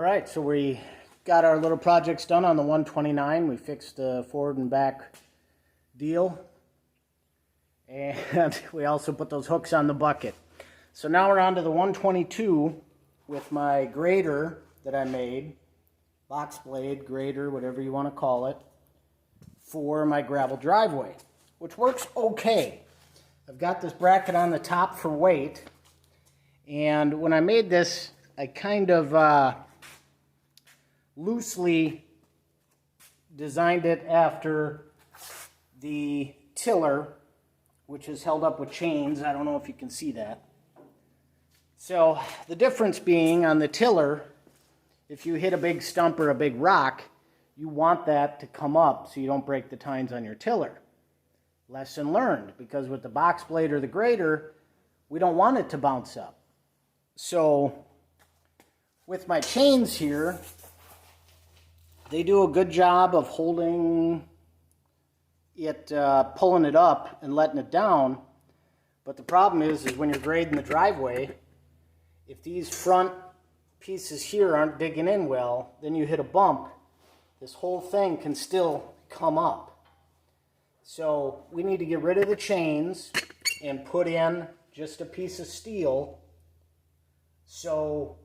All right, so we got our little projects done on the 129. We fixed the forward and back deal. And we also put those hooks on the bucket. So now we're on to the 122 with my grader that I made. Box blade, grader, whatever you want to call it, for my gravel driveway, which works okay. I've got this bracket on the top for weight. And when I made this, I kind of loosely designed it after the tiller, which is held up with chains. I don't know if you can see that. So the difference being on the tiller, if you hit a big stump or a big rock, you want that to come up so you don't break the tines on your tiller. Lesson learned, because with the box blade or the grader, we don't want it to bounce up. So with my chains here, they do a good job of holding it, pulling it up and letting it down. But the problem is when you're grading the driveway, if these front pieces here aren't digging in well, then you hit a bump, this whole thing can still come up. So we need to get rid of the chains and put in just a piece of steel, so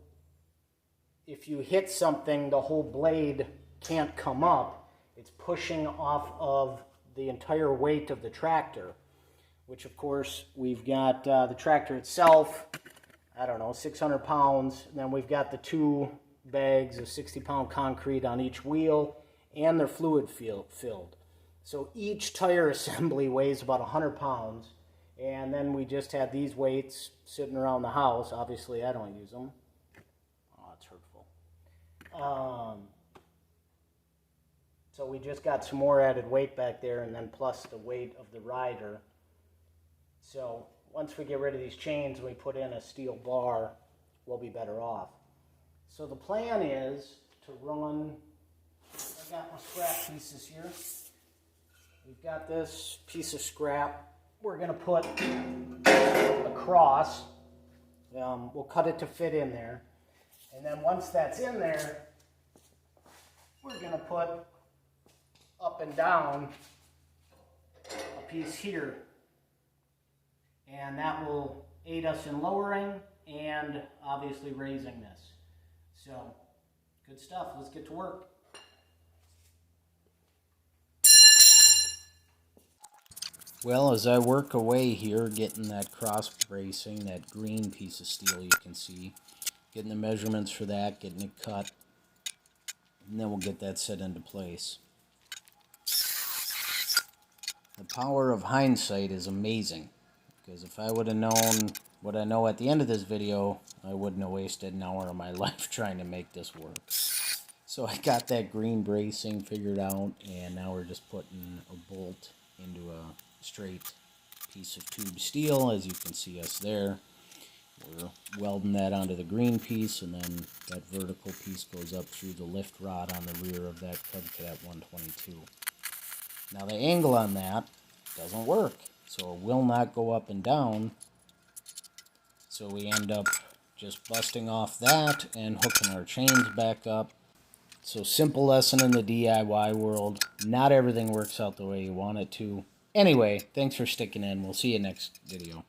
if you hit something, the whole blade can't come up. It's pushing off of the entire weight of the tractor, which of course we've got the tractor itself, I don't know, 600 pounds. And then we've got the two bags of 60-pound concrete on each wheel, and they're fluid filled. So each tire assembly weighs about 100 pounds. And then we just had these weights sitting around the house. Obviously, I don't use them. Oh, it's hurtful. So we just got some more added weight back there, and then plus the weight of the rider. So once we get rid of these chains and we put in a steel bar, we'll be better off. So the plan is to run, I got my scrap pieces here. We've got this piece of scrap. We're going to put across. We'll cut it to fit in there. And then once that's in there, we're going to put up and down a piece here. And that will aid us in lowering and obviously raising this. So, good stuff. Let's get to work. Well, as I work away here, getting that cross bracing, that green piece of steel you can see, getting the measurements for that, getting it cut, and then we'll get that set into place. The power of hindsight is amazing, because if I would have known what I know at the end of this video, I wouldn't have wasted an hour of my life trying to make this work. So I got that green bracing figured out, and now we're just putting a bolt into a straight piece of tube steel, as you can see us there. We're welding that onto the green piece, and then that vertical piece goes up through the lift rod on the rear of that cadet 122. Now the angle on that doesn't work, so it will not go up and down, so we end up just busting off that and hooking our chains back up. So simple lesson in the DIY world, not everything works out the way you want it to. Anyway, thanks for sticking in. We'll see you next video.